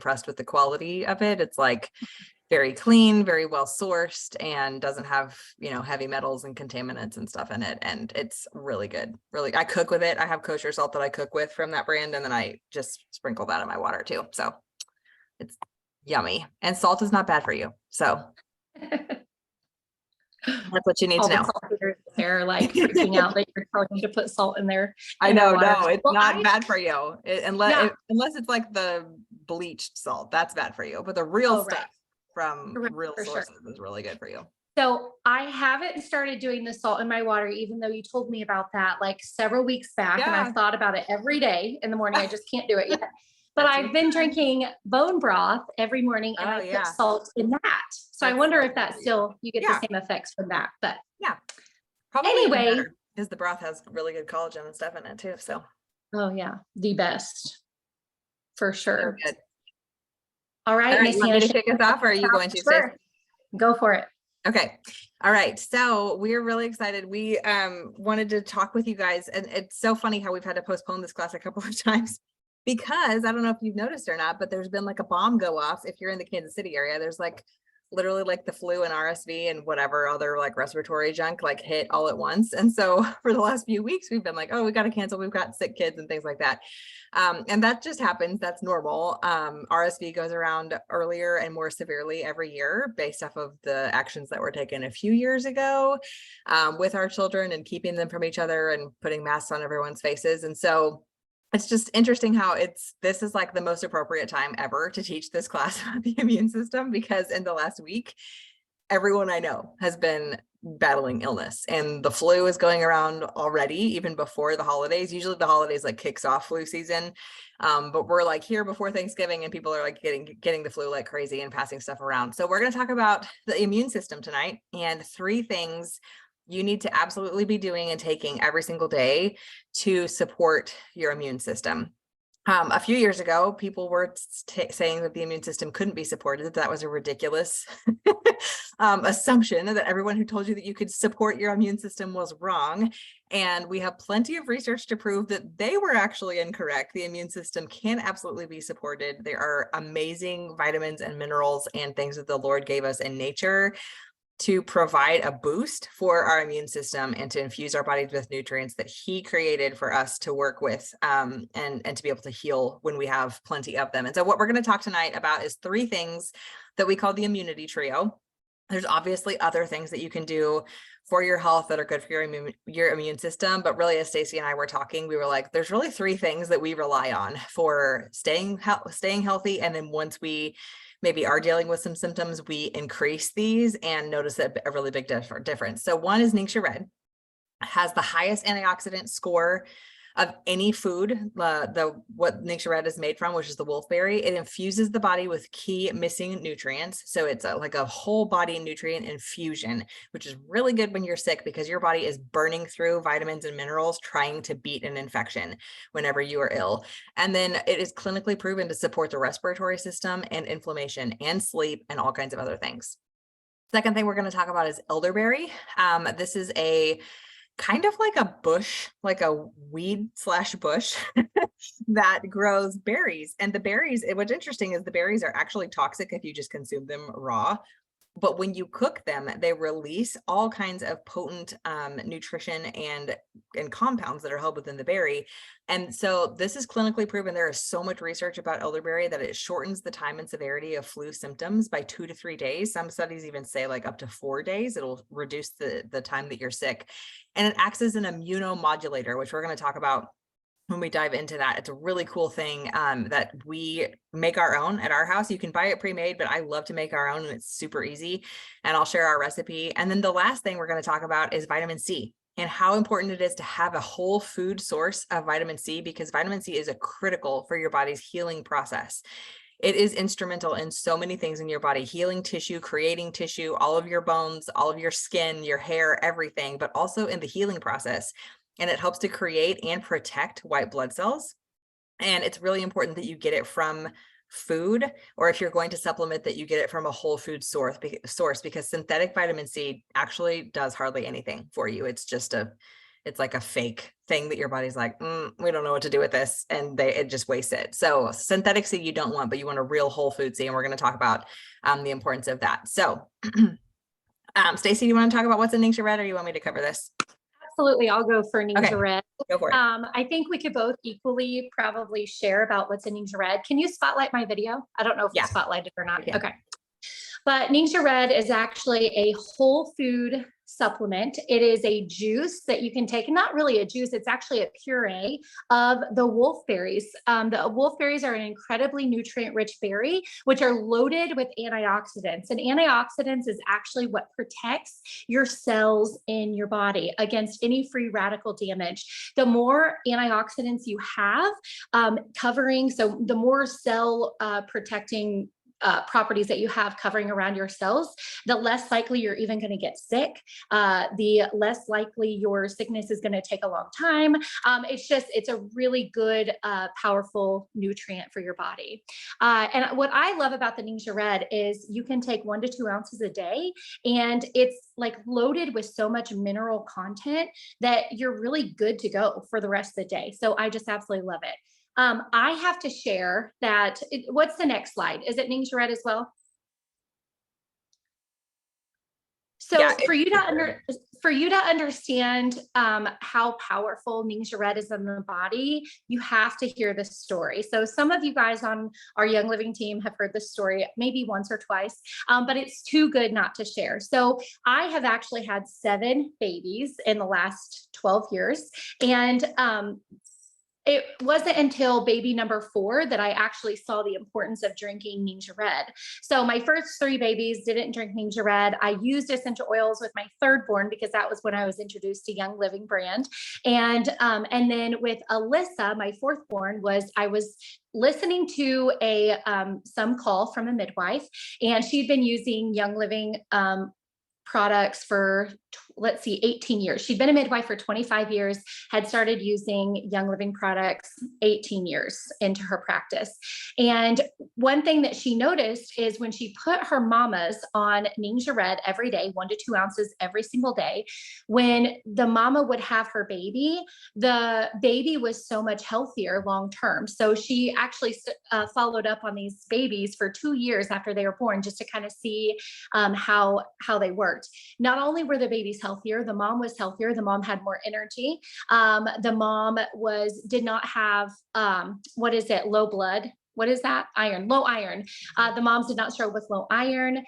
impressed with the quality of it. It's like very clean, very well sourced, and doesn't have, heavy metals and contaminants and stuff in it. And it's really good. Really, I cook with it. I have kosher salt that I cook with from that brand. And then I just sprinkle that in my water too. So it's yummy. And salt is not bad for you. So that's what you need All to know. the salt eaters there like freaking out that you're telling them to put salt in there. I know, no, it's not bad for you. Unless it's like the bleached salt, that's bad for you. But the real stuff from real sources is really good for you. So I haven't started doing the salt in my water, even though you told me about that like several weeks back. And I've thought about it every day in the morning. I just can't do it yet. But I've been drinking bone broth every morning, and I put salt in that. So I wonder if that still, you get the same effects from that. But probably anyway, because the broth has really good collagen and stuff in it too. So the best for sure. Good. All right, Miss You want me to kick us off, or are you going to? Sure. Go for it. Okay. All right. So we're really excited. We wanted to talk with you guys, and it's so funny how we've had to postpone this class a couple of times, because I don't know if you've noticed or not, but there's been like a bomb go off. If you're in the Kansas City area, there's like literally like the flu and RSV and whatever other like respiratory junk like hit all at once. And so for the last few weeks, we've been like, oh, we got to cancel. We've got sick kids and things like that. And that just happens. That's normal. RSV goes around earlier and more severely every year based off of the actions that were taken a few years ago with our children and keeping them from each other and putting masks on everyone's faces. And so it's just interesting how this is like the most appropriate time ever to teach this class about the immune system, because in the last week, everyone I know has been battling illness, and the flu is going around already, even before the holidays. Usually the holidays like kicks off flu season. But we're like here before Thanksgiving, and people are like getting the flu like crazy and passing stuff around. So we're going to talk about the immune system tonight, and 3 things you need to absolutely be doing and taking every single day to support your immune system. A few years ago, people were saying that the immune system couldn't be supported. That was a ridiculous assumption, that everyone who told you that you could support your immune system was wrong. And we have plenty of research to prove that they were actually incorrect. The immune system can absolutely be supported. There are amazing vitamins and minerals and things that the Lord gave us in nature to provide a boost for our immune system and to infuse our bodies with nutrients that He created for us to work with and to be able to heal when we have plenty of them. And so what we're going to talk tonight about is 3 things that we call the immunity trio. There's obviously other things that you can do for your health that are good for your immune system. But really, as Stacey and I were talking, we were like, there's really 3 things that we rely on for staying healthy. And then once we maybe are dealing with some symptoms, we increase these and notice a really big difference. So one is Ningxia Red. It has the highest antioxidant score of any food, what Ningxia Red is made from, which is the wolfberry. It infuses the body with key missing nutrients. So it's like a whole body nutrient infusion, which is really good when you're sick, because your body is burning through vitamins and minerals trying to beat an infection whenever you are ill. And then it is clinically proven to support the respiratory system and inflammation and sleep and all kinds of other things. Second thing we're going to talk about is elderberry. This is a kind of like a bush, like a weed/bush that grows berries. And the berries, what's interesting is the berries are actually toxic if you just consume them raw. But when you cook them, they release all kinds of potent nutrition and compounds that are held within the berry. And so this is clinically proven. There is so much research about elderberry that it shortens the time and severity of flu symptoms by 2 to 3 days. Some studies even say like up to 4 days. It'll reduce the time that you're sick. And it acts as an immunomodulator, which we're going to talk about when we dive into that. It's a really cool thing that we make our own at our house. You can buy it pre-made, but I love to make our own, and it's super easy. And I'll share our recipe. And then the last thing we're going to talk about is vitamin C, and how important it is to have a whole food source of vitamin C, because vitamin C is critical for your body's healing process. It is instrumental in so many things in your body, healing tissue, creating tissue, all of your bones, all of your skin, your hair, everything, but also in the healing process. And it helps to create and protect white blood cells. And it's really important that you get it from food, or if you're going to supplement, that you get it from a whole food source, because synthetic vitamin C actually does hardly anything for you. It's just it's like a fake thing that your body's like, we don't know what to do with this. And it just wastes it. So synthetic seed you don't want, but you want a real whole food seed. And we're going to talk about the importance of that. So Stacey, you want to talk about what's in Ningxia Red, or you want me to cover this? Absolutely. I'll go for Ningxia Red. Go for it. I think we could both equally probably share about what's in Ningxia Red. Can you spotlight my video? I don't know if it's spotlighted or not. Okay. But Ningxia Red is actually a whole food supplement. It is a juice that you can take, not really a juice, it's actually a puree of the wolfberries. The wolfberries are an incredibly nutrient-rich berry, which are loaded with antioxidants. And antioxidants is actually what protects your cells in your body against any free radical damage. The more antioxidants you have covering, so the more cell protecting properties that you have covering around your cells, the less likely you're even going to get sick, the less likely your sickness is going to take a long time. It's a really good, powerful nutrient for your body. And what I love about the Ningxia Red is you can take 1 to 2 ounces a day, and it's like loaded with so much mineral content that you're really good to go for the rest of the day. So I just absolutely love it. I have to share that. What's the next slide? Is it Ningxia Red as well? So yeah, for you to understand how powerful Ningxia Red is in the body, you have to hear this story. So some of you guys on our Young Living team have heard this story maybe once or twice, but it's too good not to share. So I have actually had 7 babies in the last 12 years. And it wasn't until baby number 4 that I actually saw the importance of drinking Ningxia Red. So my first 3 babies didn't drink Ningxia Red. I used essential oils with my 3rd born because that was when I was introduced to Young Living brand. And then with Alyssa, my 4th born, I was listening to some call from a midwife, and she'd been using Young Living products for, let's see, 18 years. She'd been a midwife for 25 years, had started using Young Living products 18 years into her practice. And one thing that she noticed is when she put her mamas on Ningxia Red every day, 1 to 2 ounces every single day, when the mama would have her baby, the baby was so much healthier long-term. So she actually followed up on these babies for 2 years after they were born, just to kind of see how they worked. Not only were the babies healthier, the mom was healthier. The mom had more energy. The mom did not have, low blood. What is that? Iron, low iron. The moms did not struggle with low iron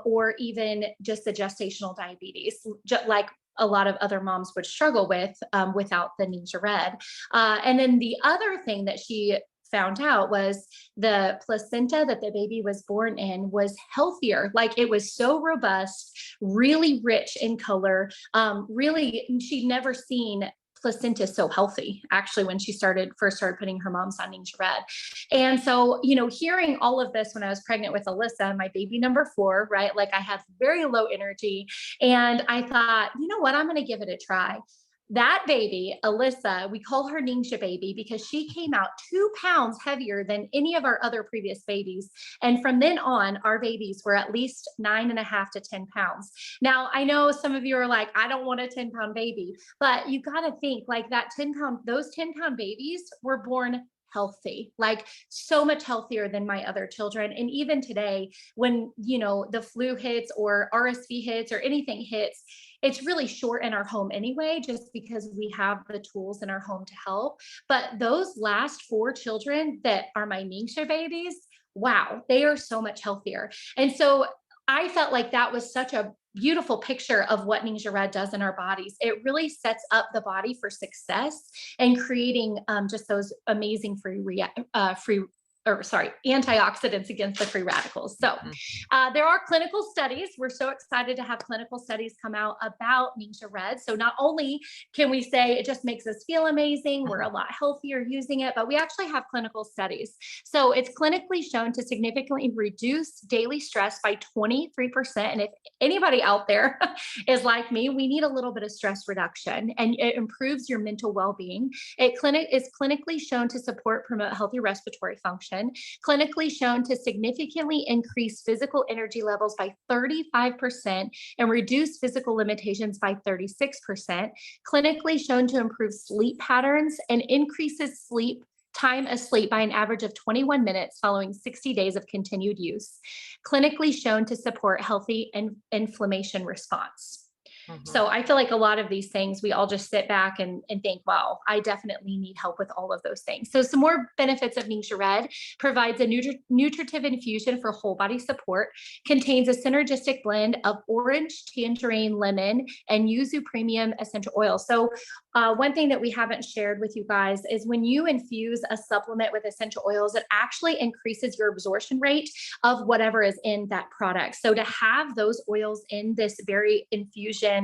or even just the gestational diabetes, just like a lot of other moms would struggle with without the Ningxia Red. And then the other thing that she found out was the placenta that the baby was born in was healthier. Like it was so robust, really rich in color. She'd never seen placenta so healthy, actually, when she first started putting her moms on Ningxia Red. And so, hearing all of this when I was pregnant with Alyssa, my baby number 4, right? Like I had very low energy, and I thought, you know what, I'm going to give it a try. That baby, Alyssa, we call her Ningxia baby because she came out 2 pounds heavier than any of our other previous babies. And from then on, our babies were at least 9.5 to 10 pounds. Now, I know some of you are like, I don't want a 10-pound baby, but you got to think like those 10-pound babies were born healthy, like so much healthier than my other children. And even today, when, the flu hits or RSV hits or anything hits, it's really short in our home anyway, just because we have the tools in our home to help. But those last 4 children that are my Ningxia babies, wow, they are so much healthier. And so I felt like that was such a beautiful picture of what Ningxia Red does in our bodies. It really sets up the body for success and creating just those amazing antioxidants against the free radicals. So there are clinical studies. We're so excited to have clinical studies come out about Ningxia Red. So not only can we say it just makes us feel amazing, we're a lot healthier using it, but we actually have clinical studies. So it's clinically shown to significantly reduce daily stress by 23%. And if anybody out there is like me, we need a little bit of stress reduction, and it improves your mental well-being. It is clinically shown to promote healthy respiratory function. children, clinically shown to significantly increase physical energy levels by 35% and reduce physical limitations by 36%, clinically shown to improve sleep patterns and increases time asleep by an average of 21 minutes following 60 days of continued use, clinically shown to support healthy inflammation response. So I feel like a lot of these things, we all just sit back and think, wow, I definitely need help with all of those things. So some more benefits of Ningxia Red: provides a nutritive infusion for whole body support, contains a synergistic blend of orange, tangerine, lemon, and yuzu premium essential oil. So one thing that we haven't shared with you guys is when you infuse a supplement with essential oils, it actually increases your absorption rate of whatever is in that product. So to have those oils in this very infusion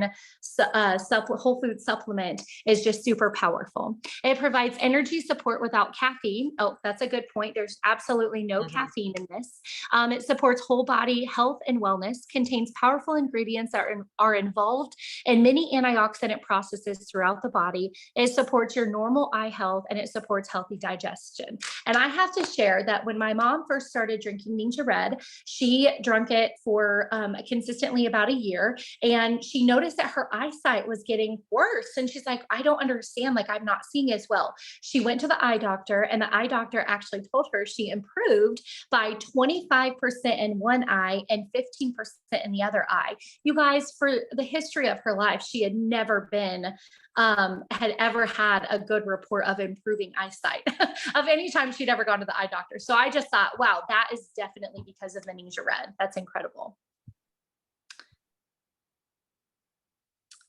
whole food supplement is just super powerful. It provides energy support without caffeine. Oh, that's a good point. There's absolutely no caffeine in this. It supports whole body health and wellness, contains powerful ingredients that are involved in many antioxidant processes throughout the body. It supports your normal eye health, and it supports healthy digestion. And I have to share that when my mom first started drinking Ningxia Red, she drank it for consistently about a year, and she noticed that her eyesight was getting worse. And she's like, I don't understand. Like, I'm not seeing as well. She went to the eye doctor, and the eye doctor actually told her she improved by 25% in one eye and 15% in the other eye. You guys, for the history of her life, she had never had ever had a good report of improving eyesight of any time she'd ever gone to the eye doctor. So I just thought, wow, that is definitely because of the Ningxia Red. That's incredible.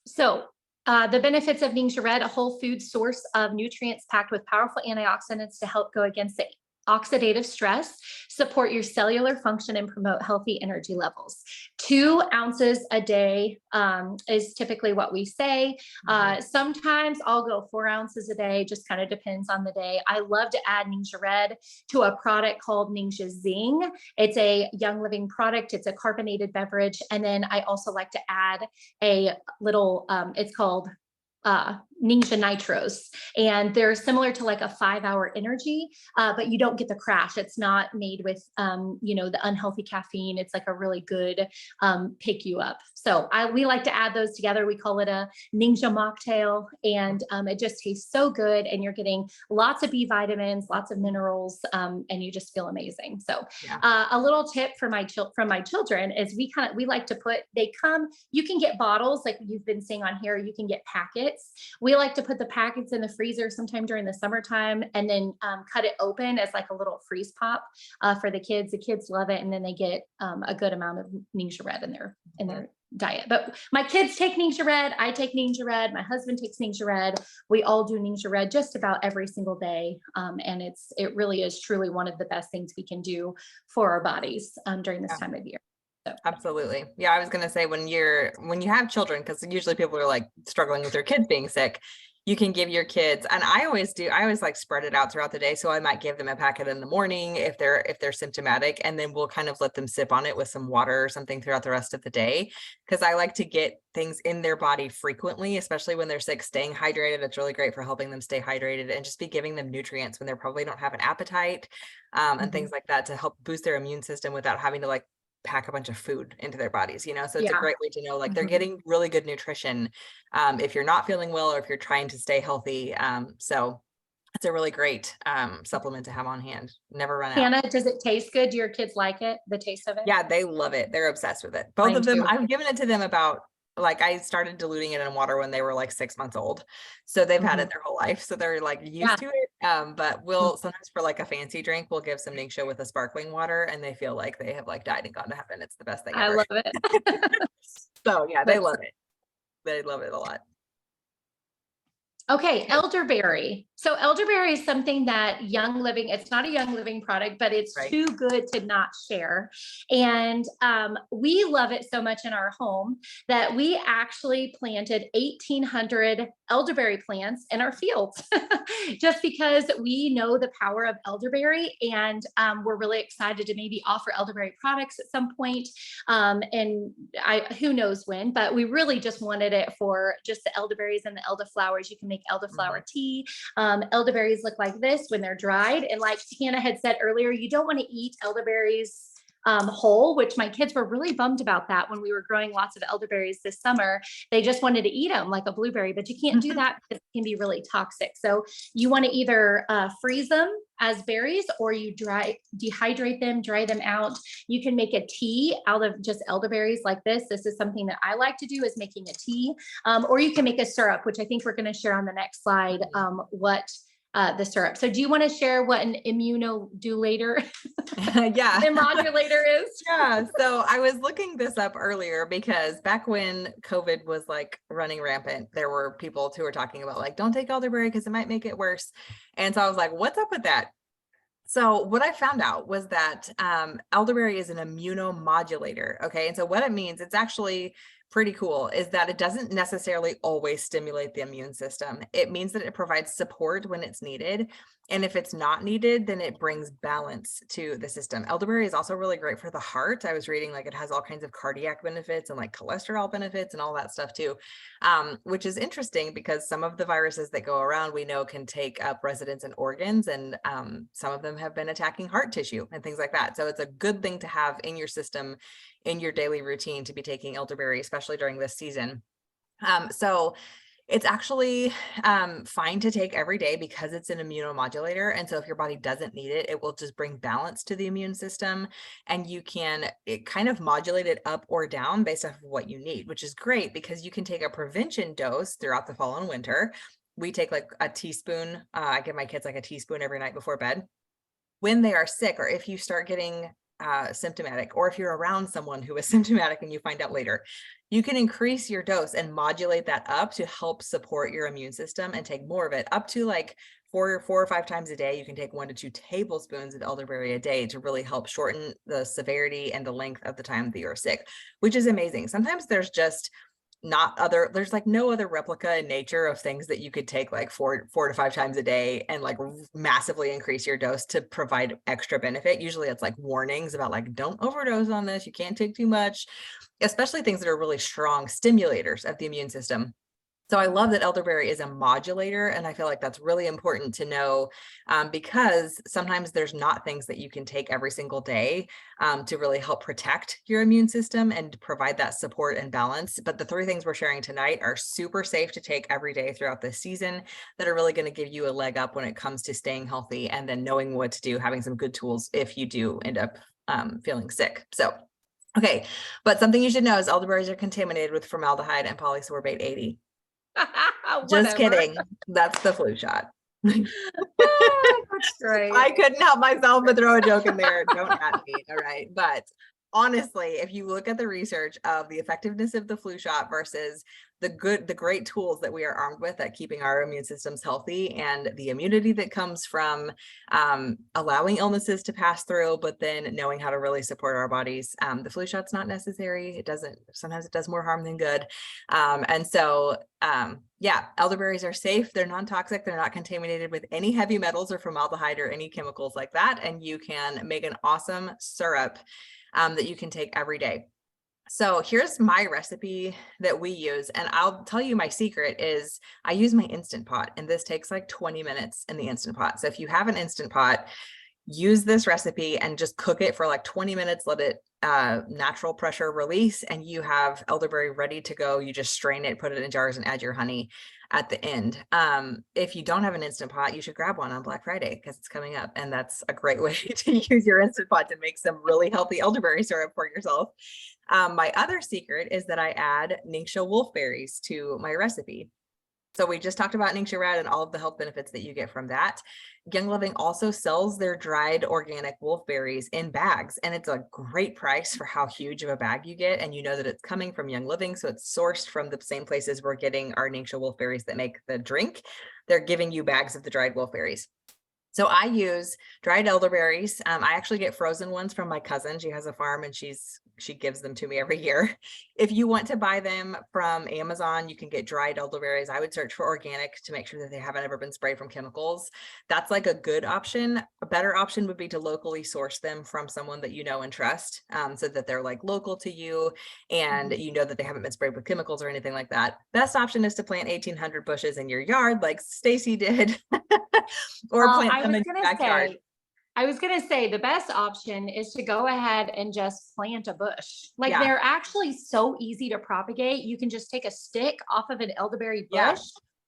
So the benefits of Ningxia Red: a whole food source of nutrients packed with powerful antioxidants to help go against the oxidative stress, support your cellular function, and promote healthy energy levels. 2 ounces a day is typically what we say. Sometimes I'll go 4 ounces a day, just kind of depends on the day. I love to add Ningxia Red to a product called Ningxia Zing. It's a Young Living product. It's a carbonated beverage. And then I also like to add a little, it's called Ningxia Nitros, and they're similar to like a 5-hour energy, but you don't get the crash. It's not made with, the unhealthy caffeine. It's like a really good pick you up. So we like to add those together. We call it a Ningxia mocktail, and it just tastes so good. And you're getting lots of B vitamins, lots of minerals, and you just feel amazing. So a little tip for from my children is we like to you can get bottles like you've been seeing on here. You can get packets. We like to put the packets in the freezer sometime during the summertime, and then cut it open as like a little freeze pop for the kids. The kids love it, and then they get a good amount of Ningxia Red in their diet. But my kids take Ningxia Red. I take Ningxia Red. My husband takes Ningxia Red. We all do Ningxia Red just about every single day, and it really is truly one of the best things we can do for our bodies during this time of year. So. Absolutely. Yeah, I was going to say when you have children, because usually people are like struggling with their kids being sick, you can give your kids, and I always like spread it out throughout the day. So I might give them a packet in the morning if they're symptomatic, and then we'll kind of let them sip on it with some water or something throughout the rest of the day. Because I like to get things in their body frequently, especially when they're sick. Staying hydrated, it's really great for helping them stay hydrated, and just be giving them nutrients when they probably don't have an appetite, and things like that to help boost their immune system without having to like pack a bunch of food into their bodies, so it's a great way to know like they're getting really good nutrition if you're not feeling well or if you're trying to stay healthy. So it's a really great supplement to have on hand. Never run out. Hannah, does it taste good? Do your kids like it, the taste of it? Yeah, they love it. They're obsessed with it. Both of them. I've given it to them I started diluting it in water when they were like 6 months old. So they've had it their whole life. So they're like used to it. But we'll sometimes for like a fancy drink, we'll give some Ningxia with a sparkling water, and they feel like they have like died and gone to heaven. It's the best thing ever. I love it. So yeah, they love it. They love it a lot. Okay, elderberry. So elderberry is something that Young Living, it's not a Young Living product, but it's too good to not share. And we love it so much in our home that we actually planted 1,800 elderberry plants in our fields just because we know the power of elderberry, and we're really excited to maybe offer elderberry products at some point. And who knows when, but we really just wanted it for just the elderberries and the elderflowers. You can make make elderflower tea. Elderberries look like this when they're dried. And like Hannah had said earlier, you don't want to eat elderberries whole, which my kids were really bummed about that when we were growing lots of elderberries this summer. They just wanted to eat them like a blueberry, but you can't do that because it can be really toxic. So you want to either freeze them as berries, or you dehydrate them, dry them out. You can make a tea out of just elderberries like this. This is something that I like to do, is making a tea, or you can make a syrup, which I think we're going to share on the next slide, what the syrup. So do you want to share what an immunodulator yeah modulator is? Yeah, so I was looking this up earlier because back when COVID was like running rampant, there were people who were talking about like, don't take elderberry because it might make it worse. And so I was like, what's up with that? So what I found out was that elderberry is an immunomodulator. Okay, and so what it means, it's actually pretty cool, is that it doesn't necessarily always stimulate the immune system. It means that it provides support when it's needed. And if it's not needed, then it brings balance to the system. Elderberry is also really great for the heart. I was reading like it has all kinds of cardiac benefits and like cholesterol benefits and all that stuff too, which is interesting because some of the viruses that go around we know can take up residence in organs, and some of them have been attacking heart tissue and things like that. So it's a good thing to have in your system, in your daily routine, to be taking elderberry, especially during this season. So it's actually fine to take every day because it's an immunomodulator. And so if your body doesn't need it, it will just bring balance to the immune system, and you can kind of modulate it up or down based off of what you need, which is great because you can take a prevention dose throughout the fall and winter. We take like a teaspoon. I give my kids like a teaspoon every night before bed. When they are sick, or if you start getting symptomatic, or if you're around someone who is symptomatic and you find out later, you can increase your dose and modulate that up to help support your immune system and take more of it, up to like four or five times a day. You can take 1 to 2 tablespoons of elderberry a day to really help shorten the severity and the length of the time that you're sick, which is amazing. Sometimes there's just there's like no other replica in nature of things that you could take like four to 5 times a day and like massively increase your dose to provide extra benefit. Usually it's like warnings about like, don't overdose on this, you can't take too much, especially things that are really strong stimulators of the immune system. So I love that elderberry is a modulator, and I feel like that's really important to know, because sometimes there's not things that you can take every single day to really help protect your immune system and provide that support and balance. But the 3 things we're sharing tonight are super safe to take every day throughout the season that are really going to give you a leg up when it comes to staying healthy, and then knowing what to do, having some good tools if you do end up feeling sick. So, okay, but something you should know is elderberries are contaminated with formaldehyde and polysorbate 80. Just kidding. That's the flu shot. That's great. I couldn't help myself but throw a joke in there. Don't at me. All right. But honestly, if you look at the research of the effectiveness of the flu shot versus the great tools that we are armed with at keeping our immune systems healthy, and the immunity that comes from allowing illnesses to pass through, but then knowing how to really support our bodies, the flu shot's not necessary. Sometimes it does more harm than good. And so, yeah, elderberries are safe. They're non-toxic. They're not contaminated with any heavy metals or formaldehyde or any chemicals like that. And you can make an awesome syrup that you can take every day. So here's my recipe that we use. And I'll tell you, my secret is I use my Instant Pot, and this takes like 20 minutes in the Instant Pot. So if you have an Instant Pot, use this recipe and just cook it for like 20 minutes, let it natural pressure release, and you have elderberry ready to go. You just strain it, put it in jars, and add your honey at the end. If you don't have an Instant Pot, you should grab one on Black Friday because it's coming up, and that's a great way to use your Instant Pot to make some really healthy elderberry syrup for yourself. My other secret is that I add Ningxia wolfberries to my recipe. So we just talked about Ningxia Red and all of the health benefits that you get from that. Young Living also sells their dried organic wolfberries in bags, and it's a great price for how huge of a bag you get. And you know that it's coming from Young Living, so it's sourced from the same places we're getting our Ningxia wolfberries that make the drink. They're giving you bags of the dried wolfberries. So I use dried elderberries. I actually get frozen ones from my cousin. She has a farm and she's she gives them to me every year. If you want to buy them from Amazon, you can get dried elderberries. I would search for organic to make sure that they haven't ever been sprayed from chemicals. That's like a good option. A better option would be to locally source them from someone that you know and trust, so that they're like local to you and you know that they haven't been sprayed with chemicals or anything like that. Best option is to plant 1,800 bushes in your yard like Stacy did. Or plant them in your backyard. I was going to say the best option is to go ahead and just plant a bush. Like Yeah. they're actually so easy to propagate. You can just take a stick off of an elderberry bush. Yeah.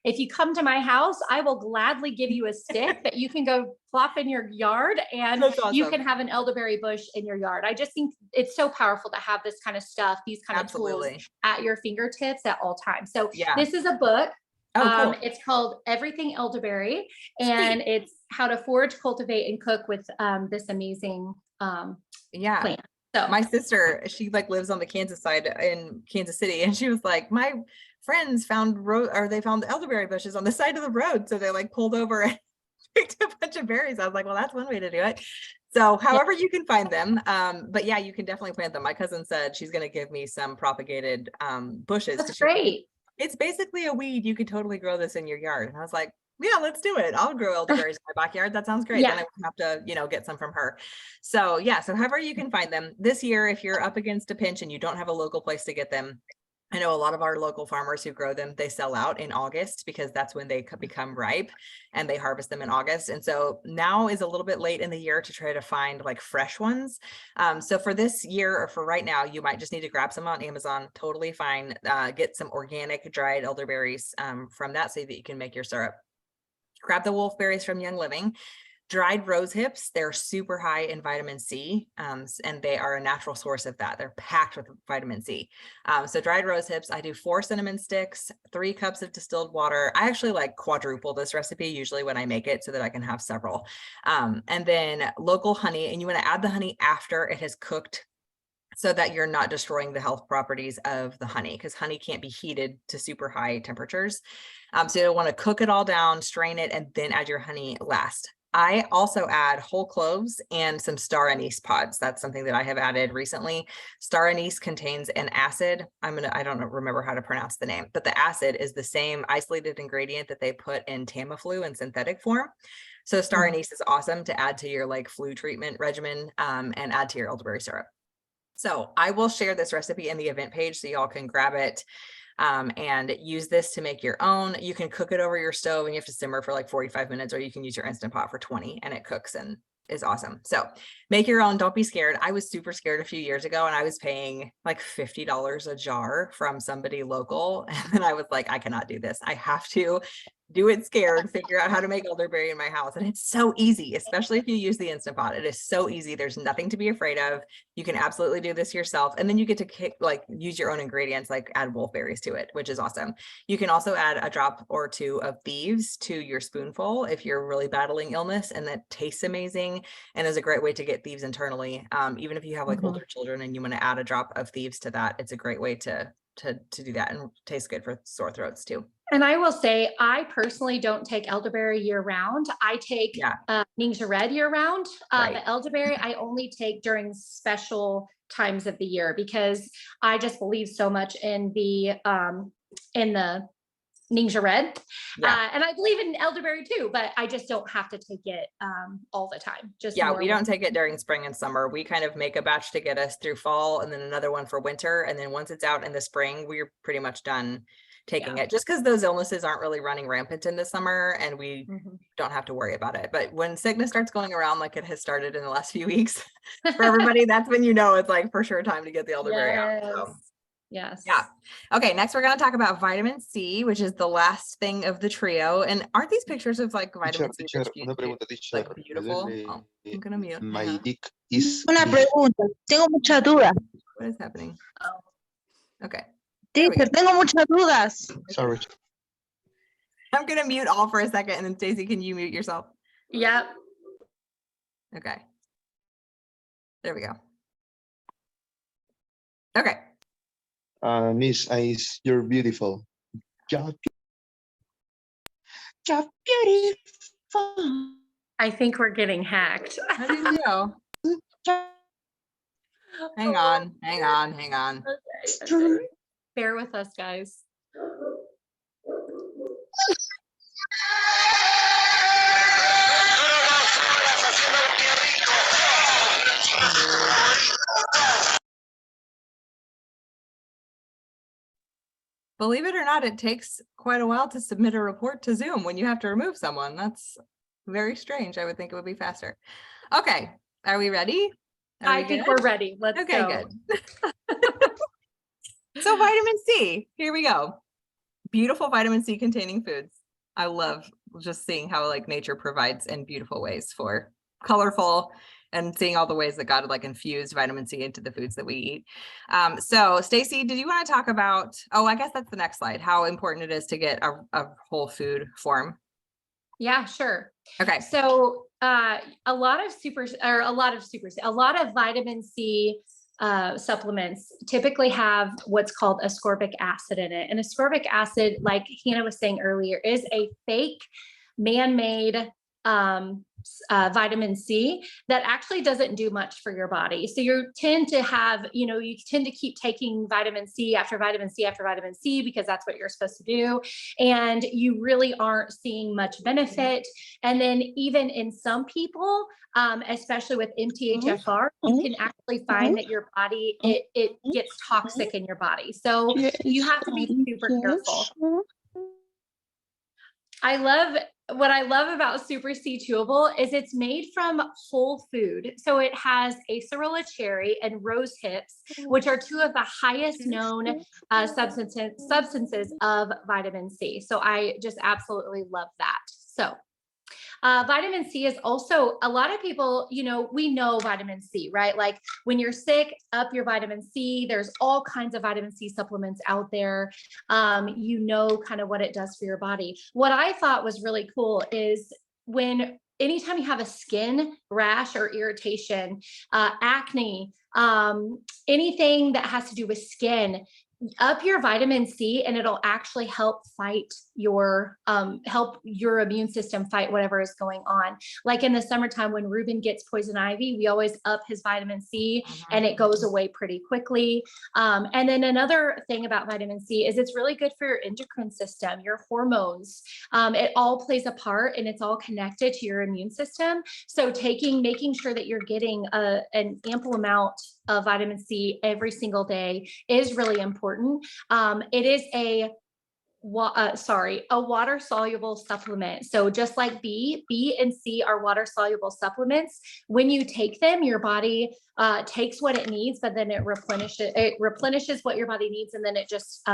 If you come to my house, I will gladly give you a stick that you can go plop in your yard and Awesome. you can have an elderberry bush in your yard. I just think it's so powerful to have this kind of stuff, these kind of tools at your fingertips at all times. So this is a book. Cool. It's called Everything Elderberry, and it's how to forage, cultivate, and cook with this amazing plant. So my sister, she like lives on the Kansas side in Kansas City, and she was like, my friends found they found elderberry bushes on the side of the road, so they like pulled over and picked a bunch of berries. I was like, well, that's one way to do it. So however you can find them, but yeah, you can definitely plant them. My cousin said she's going to give me some propagated bushes. That's great. It's basically a weed. You could totally grow this in your yard. And I was like, yeah, let's do it. I'll grow elderberries in my backyard. That sounds great. Then I won't have to, get some from her. So yeah, so however you can find them this year, if you're up against a pinch and you don't have a local place to get them, I know a lot of our local farmers who grow them, they sell out in August because that's when they become ripe and they harvest them in August. And so now is a little bit late in the year to try to find like fresh ones. So for this year or for right now, you might just need to grab some on Amazon, totally fine. Get some organic dried elderberries from that so that you can make your syrup. Grab the wolfberries from Young Living. Dried rose hips, they're super high in vitamin C, and they are a natural source of that. They're packed with vitamin C. So dried rose hips, I do 4 cinnamon sticks, 3 cups of distilled water. I actually like quadruple this recipe usually when I make it so that I can have several. And then local honey, and you want to add the honey after it has cooked so that you're not destroying the health properties of the honey, because honey can't be heated to super high temperatures. So you'll want to cook it all down, strain it, and then add your honey last. I also add whole cloves and some star anise pods. That's something that I have added recently. Star anise contains an acid. I don't remember how to pronounce the name, but the acid is the same isolated ingredient that they put in Tamiflu in synthetic form. So star anise is awesome to add to your like flu treatment regimen and add to your elderberry syrup. So I will share this recipe in the event page so y'all can grab it and use this to make your own. You can cook it over your stove and you have to simmer for like 45 minutes, or you can use your Instant Pot for 20 and it cooks and is awesome. So make your own. Don't be scared. I was super scared a few years ago and I was paying like $50 a jar from somebody local. And then I was like, I cannot do this. I have to do it scared, figure out how to make elderberry in my house. And it's so easy, especially if you use the Instant Pot. It is so easy. There's nothing to be afraid of. You can absolutely do this yourself. And then you get to use your own ingredients, like add wolfberries to it, which is awesome. You can also add a drop or 2 of thieves to your spoonful if you're really battling illness, and that tastes amazing and is a great way to get thieves internally. Even if you have like older children and you want to add a drop of thieves to that, it's a great way to do that, and tastes good for sore throats too. And I will say, I personally don't take elderberry year round. I take Ningxia Red year round. The elderberry I only take during special times of the year because I just believe so much in the Ningxia Red. And I believe in elderberry too, but I just don't have to take it all the time. We don't take it during spring and summer. We kind of make a batch to get us through fall and then another one for winter. And then once it's out in the spring, we're pretty much done taking it, just because those illnesses aren't really running rampant in the summer and we don't have to worry about it. But when sickness starts going around like it has started in the last few weeks for everybody, that's when you know it's like for sure time to get the elderberry out. So. Yes. Yeah. Okay. Next, we're going to talk about vitamin C, which is the last thing of the trio. And aren't these pictures of like vitamin C like beautiful? Oh, I'm going to mute. My dick is Una pregunta, tengo muchas dudas. What is happening? Okay. Teacher, tengo muchas dudas. Sorry. I'm going to mute all for a second. And then Stacey, can you mute yourself? Yep. Okay. There we go. Okay. Miss Ice, you're beautiful. You're beautiful. I think we're getting hacked. How do you know? Hang on, hang on, hang on. Okay. Bear with us, guys. Believe it or not, it takes quite a while to submit a report to Zoom when you have to remove someone. That's very strange. I would think it would be faster. Okay, are we ready? Are I we think good? we're ready. Let's Okay, go. good. So vitamin C, here we go. Beautiful vitamin C containing foods. I love just seeing how like nature provides in beautiful ways for colorful and seeing all the ways that God like infused vitamin C into the foods that we eat. So Stacy, did you want to talk about, oh, I guess that's the next slide, how important it is to get a whole food form? Yeah, sure. Okay. So a lot of vitamin C supplements typically have what's called ascorbic acid in it. And ascorbic acid, like Hannah was saying earlier, is a fake man-made vitamin C that actually doesn't do much for your body. So you tend to keep taking vitamin C after vitamin C after vitamin C because that's what you're supposed to do. And you really aren't seeing much benefit. And then even in some people, especially with MTHFR, you can actually find that your body, it gets toxic in your body. So you have to be super careful. What I love about Super C Chewable is it's made from whole food. So it has acerola cherry and rose hips, which are two of the highest known substances of vitamin C. So I just absolutely love that. So vitamin C is also, a lot of people, we know vitamin C, right? Like when you're sick, up your vitamin C. There's all kinds of vitamin C supplements out there. Kind of what it does for your body. What I thought was really cool is anytime you have a skin rash or irritation, acne, anything that has to do with skin, up your vitamin C and it'll actually help your immune system fight whatever is going on. Like in the summertime when Ruben gets poison ivy, we always up his vitamin C and it goes away pretty quickly. And then another thing about vitamin C is it's really good for your endocrine system, your hormones. It all plays a part and it's all connected to your immune system. So making sure that you're getting an ample amount of vitamin C every single day is really important. It is a water soluble supplement. So just like B and C are water soluble supplements. When you take them, your body takes what it needs, but then it replenishes what your body needs, and then it just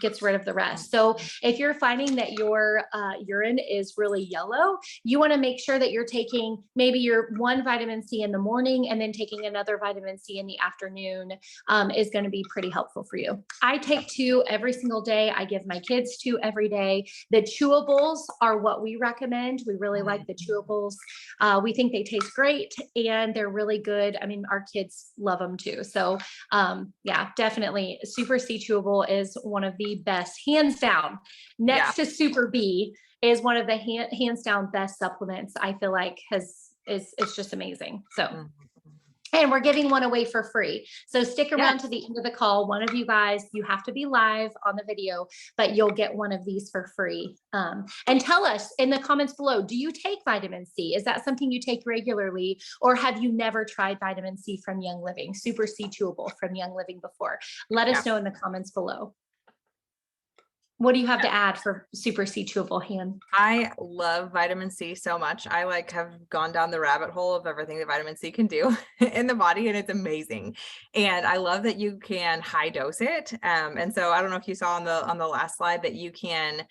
gets rid of the rest. So if you're finding that your urine is really yellow, you want to make sure that you're taking maybe your one vitamin C in the morning and then taking another vitamin C in the afternoon is going to be pretty helpful for you. I take 2 every single day. I give my kids 2 every day. The chewables are what we recommend. We really like the chewables. We think they taste great and they're really good. I mean, our kids love them too. So yeah, definitely Super C Chewable is one of the best, hands down. Next to Super B is one of the hands down best supplements. I feel like it's just amazing. So and we're giving one away for free. So stick around to the end of the call. One of you guys, you have to be live on the video, but you'll get one of these for free. And tell us in the comments below, do you take vitamin C? Is that something you take regularly? Or have you never tried vitamin C from Young Living, Super C Chewable from Young Living before? Let us know in the comments below. What do you have to add for Super C Chewable, Han? I love vitamin C so much. I have gone down the rabbit hole of everything that vitamin C can do in the body, and it's amazing. And I love that you can high dose it. And so I don't know if you saw on the last slide that you can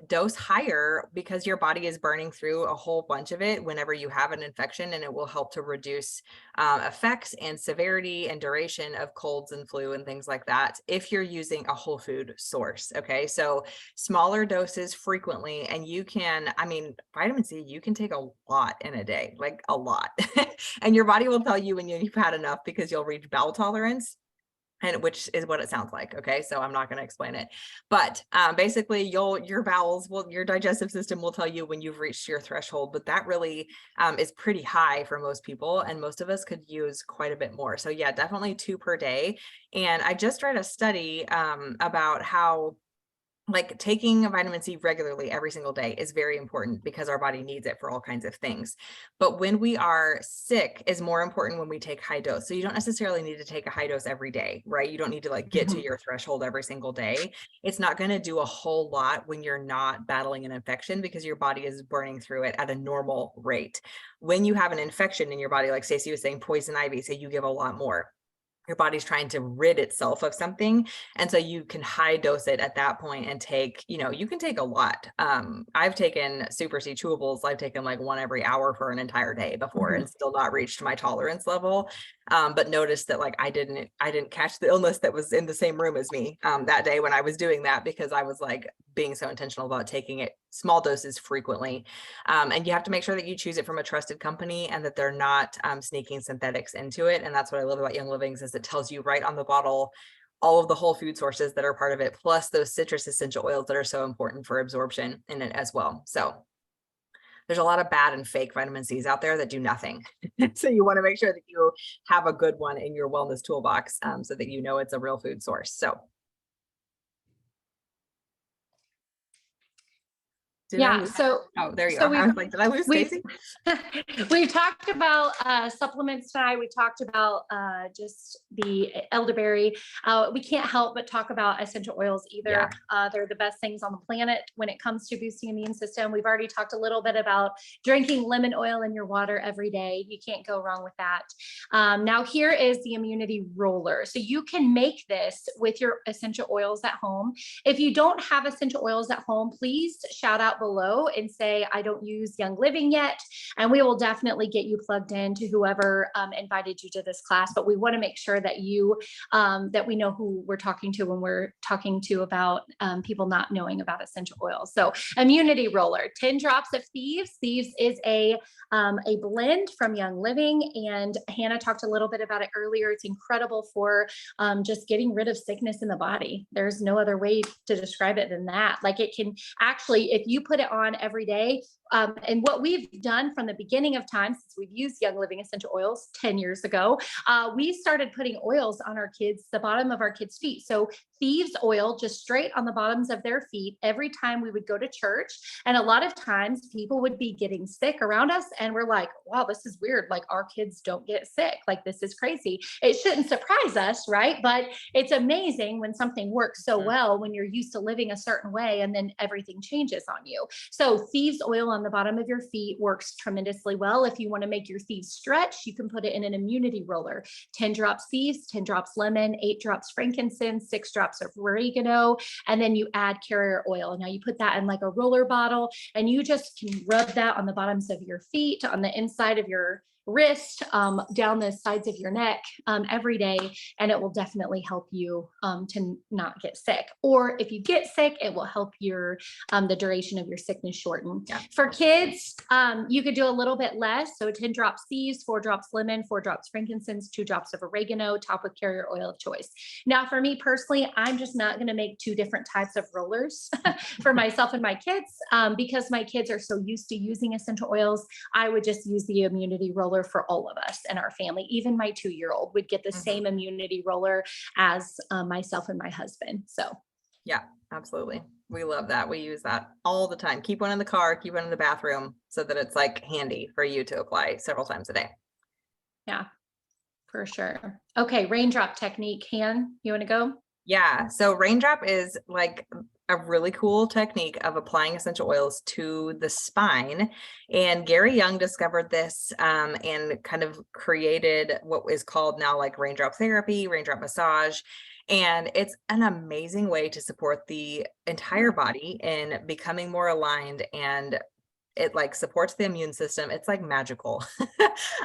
dose higher because your body is burning through a whole bunch of it whenever you have an infection, and it will help to reduce effects and severity and duration of colds and flu and things like that if you're using a whole food source. Okay, so smaller doses frequently, and you can, I mean, vitamin C, you can take a lot in a day, like a lot. And your body will tell you when you've had enough because you'll reach bowel tolerance. and which is what it sounds like. Okay. So I'm not going to explain it, but basically your bowels your digestive system will tell you when you've reached your threshold, but that really is pretty high for most people. And most of us could use quite a bit more. So yeah, definitely 2 per day. And I just read a study about how like taking vitamin C regularly every single day is very important because our body needs it for all kinds of things. But when we are sick is more important when we take high dose. So you don't necessarily need to take a high dose every day, right? You don't need to like get to your threshold every single day. It's not going to do a whole lot when you're not battling an infection because your body is burning through it at a normal rate. When you have an infection in your body, like Stacey was saying, poison ivy, so you give a lot more. Your body's trying to rid itself of something. And so you can high dose it at that point and take, you can take a lot. I've taken Super C chewables. I've taken like 1 every hour for an entire day before and still not reached my tolerance level. But noticed that like I didn't catch the illness that was in the same room as me that day when I was doing that, because I was like being so intentional about taking it small doses frequently. And you have to make sure that you choose it from a trusted company and that they're not sneaking synthetics into it. And that's what I love about Young Living's is it tells you right on the bottle all of the whole food sources that are part of it, plus those citrus essential oils that are so important for absorption in it as well. So there's a lot of bad and fake vitamin C's out there that do nothing. So you want to make sure that you have a good one in your wellness toolbox so that you know it's a real food source. So yeah. So there you go. I was like, did I lose Stacey? We've talked about supplements tonight. We talked about just the elderberry. We can't help but talk about essential oils either. Yeah. They're the best things on the planet when it comes to boosting immune system. We've already talked a little bit about drinking lemon oil in your water every day. You can't go wrong with that. Now here is the immunity roller. So you can make this with your essential oils at home. If you don't have essential oils at home, please shout out below and say, I don't use Young Living yet. And we will definitely get you plugged in to whoever invited you to this class. But we want to make sure that that we know who we're talking to when we're talking to about people not knowing about essential oils. So immunity roller, 10 drops of Thieves. Thieves is a blend from Young Living. And Hannah talked a little bit about it earlier. It's incredible for just getting rid of sickness in the body. There's no other way to describe it than that. Like it can actually, if you put it on every day, and what we've done from the beginning of time, since we've used Young Living essential oils 10 years ago, we started putting oils on our kids, the bottom of our kids' feet. So Thieves oil just straight on the bottoms of their feet every time we would go to church. And a lot of times people would be getting sick around us. And we're like, wow, this is weird. Like our kids don't get sick. Like this is crazy. It shouldn't surprise us, right? But it's amazing when something works so well when you're used to living a certain way and then everything changes on you. So Thieves oil on the bottom of your feet works tremendously well. If you want to make your Thieves stretch, you can put it in an immunity roller. 10 drops Thieves, 10 drops lemon, 8 drops frankincense, 6 drops of oregano, and then you add carrier oil. Now you put that in like a roller bottle and you just can rub that on the bottoms of your feet, on the inside of your wrist, down the sides of your neck every day, and it will definitely help you to not get sick. Or if you get sick, it will help your the duration of your sickness shorten. Yeah. For kids, you could do a little bit less. So 10 drops Thieves, 4 drops lemon, 4 drops frankincense, 2 drops of oregano, top with carrier oil of choice. Now, for me personally, I'm just not going to make 2 different types of rollers for myself and my kids because my kids are so used to using essential oils. I would just use the immunity roller for all of us and our family. Even my 2-year-old would get the same immunity roller as myself and my husband. So yeah, absolutely. We love that. We use that all the time. Keep one in the car, keep one in the bathroom so that it's like handy for you to apply several times a day. Yeah, for sure. Okay. Raindrop technique. Han, you want to go? Yeah. So raindrop is like a really cool technique of applying essential oils to the spine. And Gary Young discovered this and kind of created what is called now like raindrop therapy, raindrop massage. And it's an amazing way to support the entire body in becoming more aligned, and it like supports the immune system. It's like magical.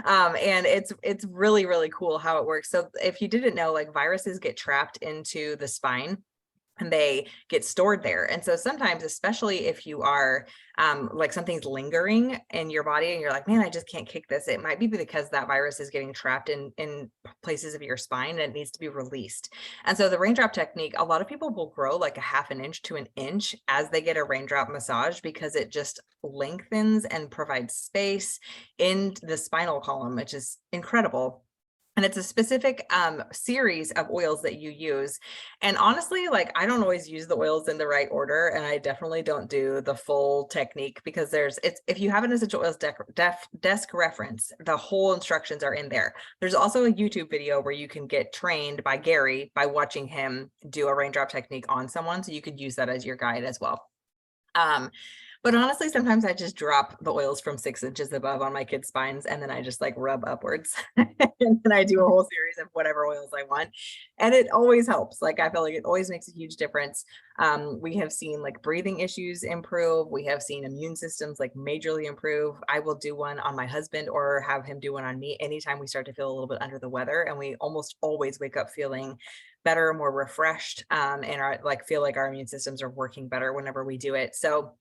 And it's really, really cool how it works. So if you didn't know, like viruses get trapped into the spine and they get stored there. And so sometimes, especially if you are like something's lingering in your body and you're like, man, I just can't kick this. It might be because that virus is getting trapped in places of your spine and it needs to be released. And so the raindrop technique, a lot of people will grow like a half an inch to an inch as they get a raindrop massage, because it just lengthens and provides space in the spinal column, which is incredible. And it's a specific series of oils that you use. And honestly, like, I don't always use the oils in the right order, and I definitely don't do the full technique, because if you have an essential oils desk reference, the whole instructions are in there. There's also a YouTube video where you can get trained by Gary by watching him do a raindrop technique on someone. So you could use that as your guide as well. But honestly, sometimes I just drop the oils from 6 inches above on my kids' spines, and then I just like rub upwards and then I do a whole series of whatever oils I want. And it always helps. Like, I feel like it always makes a huge difference. We have seen like breathing issues improve. We have seen immune systems like majorly improve. I will do one on my husband or have him do one on me anytime we start to feel a little bit under the weather. And we almost always wake up feeling better, more refreshed, and feel like our immune systems are working better whenever we do it. So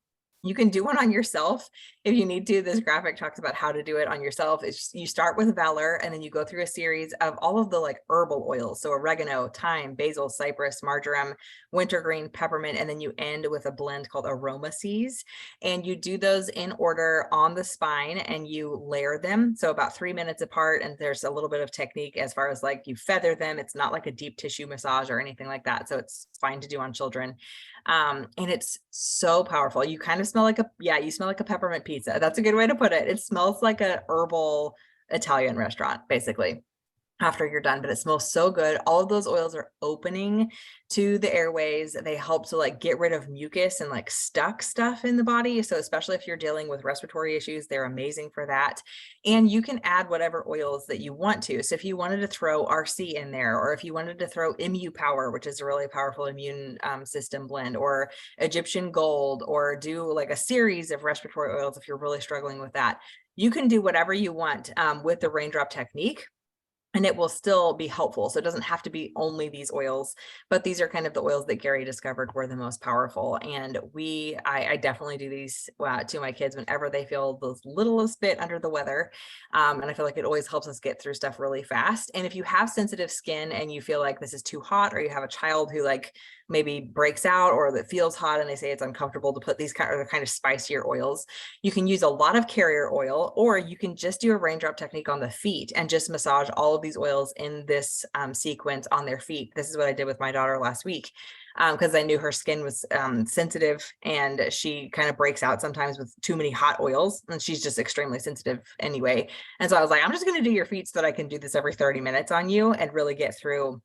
you can do one on yourself if you need to. This graphic talks about how to do it on yourself. You start with welll, and then you go through a series of all of the like herbal oils. So oregano, thyme, basil, cypress, marjoram, wintergreen, peppermint, and then you end with a blend called aroma seas. And you do those in order on the spine and you layer them. So about 3 minutes apart. And there's a little bit of technique as far as like you feather them. It's not like a deep tissue massage or anything like that. So it's fine to do on children. And it's so powerful. You kind of smell like you smell like a peppermint pizza. That's a good way to put it. It smells like a herbal Italian restaurant, basically, after you're done, but it smells so good. All of those oils are opening to the airways. They help to like get rid of mucus and like stuck stuff in the body. So especially if you're dealing with respiratory issues, they're amazing for that. And you can add whatever oils that you want to. So if you wanted to throw RC in there, or if you wanted to throw Immu Power, which is a really powerful immune system blend, or Egyptian Gold, or do like a series of respiratory oils if you're really struggling with that, you can do whatever you want with the raindrop technique, and it will still be helpful. So it doesn't have to be only these oils, but these are kind of the oils that Gary discovered were the most powerful. And I definitely do these to my kids whenever they feel the littlest bit under the weather. And I feel like it always helps us get through stuff really fast. And if you have sensitive skin and you feel like this is too hot, or you have a child who like maybe breaks out or that feels hot and they say it's uncomfortable to put these kind of spicier oils, you can use a lot of carrier oil, or you can just do a raindrop technique on the feet and just massage all of these oils in this sequence on their feet. This is what I did with my daughter last week, because I knew her skin was sensitive, and she kind of breaks out sometimes with too many hot oils, and she's just extremely sensitive anyway. And so I was like, I'm just going to do your feet so that I can do this every 30 minutes on you and really get through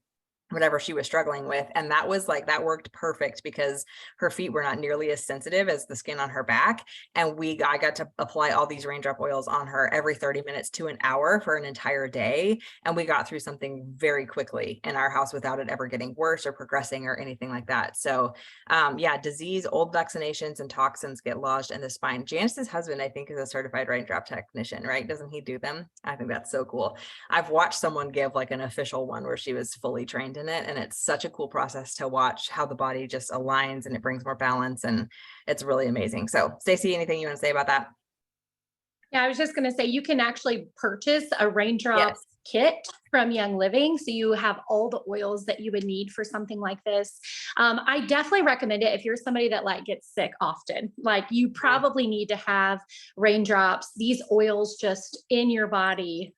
whatever she was struggling with. And that that worked perfect, because her feet were not nearly as sensitive as the skin on her back. And I got to apply all these raindrop oils on her every 30 minutes to an hour for an entire day. And we got through something very quickly in our house without it ever getting worse or progressing or anything like that. So disease, old vaccinations, and toxins get lodged in the spine. Janice's husband, I think, is a certified raindrop technician, right? Doesn't he do them? I think that's so cool. I've watched someone give like an official one where she was fully trained in it, and it's such a cool process to watch how the body just aligns and it brings more balance, and it's really amazing. So Stacey, anything you want to say about that? Yeah, I was just going to say, you can actually purchase a raindrop kit from Young Living, so you have all the oils that you would need for something like this. I definitely recommend it if you're somebody that like gets sick often. Like, you probably need to have raindrops, these oils just in your body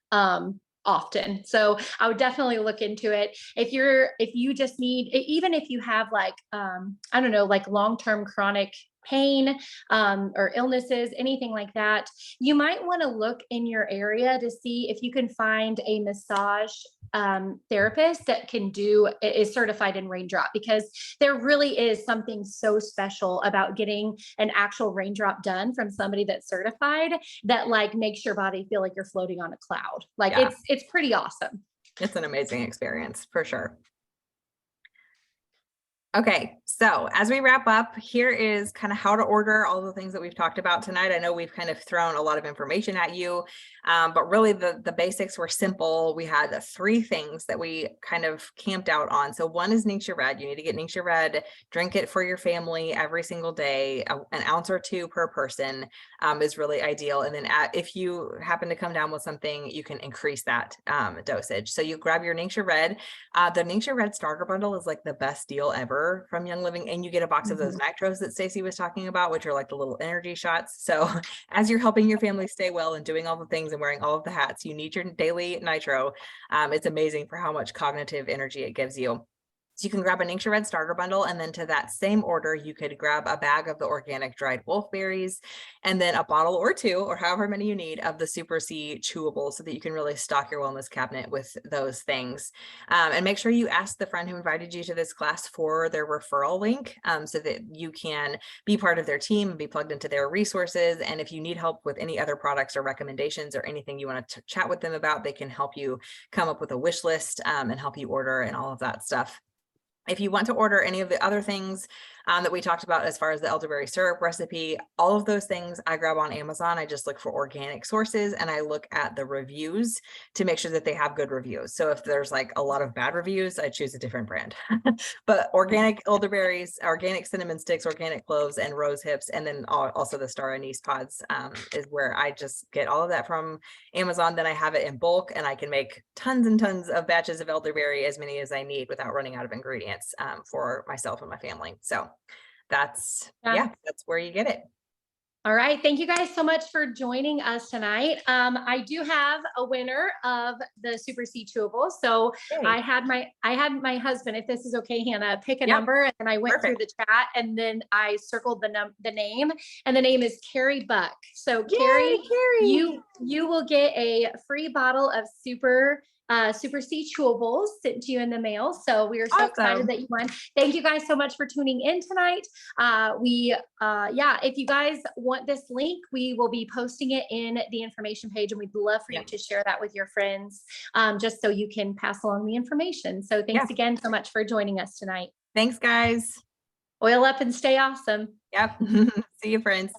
often. So I would definitely look into it. If you just need, even if you have like, I don't know, like long-term chronic pain or illnesses, anything like that, you might want to look in your area to see if you can find a massage therapist that is certified in raindrop, because there really is something so special about getting an actual raindrop done from somebody that's certified, that like makes your body feel like you're floating on a cloud. Like, it's pretty awesome. It's an amazing experience for sure. Okay, so as we wrap up, here is kind of how to order all the things that we've talked about tonight. I know we've kind of thrown a lot of information at you, but really the basics were simple. We had 3 things that we kind of camped out on. So one is Ningxia Red. You need to get Ningxia Red, drink it for your family every single day. An ounce or 2 per person is really ideal. And then if you happen to come down with something, you can increase that dosage. So you grab your Ningxia Red. The Ningxia Red starter bundle is like the best deal ever from Young Living, and you get a box of those nitros that Stacey was talking about, which are like the little energy shots. So as you're helping your family stay well and doing all the things and wearing all of the hats, you need your daily nitro. It's amazing for how much cognitive energy it gives you. So you can grab a Ningxia Red starter bundle, and then to that same order, you could grab a bag of the organic dried wolf berries, and then a bottle or 2, or however many you need, of the Super C chewables, so that you can really stock your wellness cabinet with those things. And make sure you ask the friend who invited you to this class for their referral link, so that you can be part of their team and be plugged into their resources. And if you need help with any other products or recommendations or anything you want to chat with them about, they can help you come up with a wish list and help you order and all of that stuff. If you want to order any of the other things that we talked about, as far as the elderberry syrup recipe, all of those things I grab on Amazon. I just look for organic sources and I look at the reviews to make sure that they have good reviews. So if there's like a lot of bad reviews, I choose a different brand. But organic elderberries, organic cinnamon sticks, organic cloves, and rose hips, and then also the star anise pods is where I just get all of that from Amazon. Then I have it in bulk, and I can make tons and tons of batches of elderberry, as many as I need, without running out of ingredients for myself and my family. So that's where you get it. All right. Thank you guys so much for joining us tonight. I do have a winner of the Super C Chewable. So Yay. I had my husband, if this is okay, Hannah, pick a number, and I went through the chat, and then I circled the name, and the name is Carrie Buck. So Carrie, you will get a free bottle of Super C chewables sent to you in the mail. So we are so excited that you won. Thank you guys so much for tuning in tonight. If you guys want this link, we will be posting it in the information page, and we'd love for you to share that with your friends, just so you can pass along the information. So thanks again so much for joining us tonight. Thanks, guys. Oil up and stay awesome. Yep. See you, friends.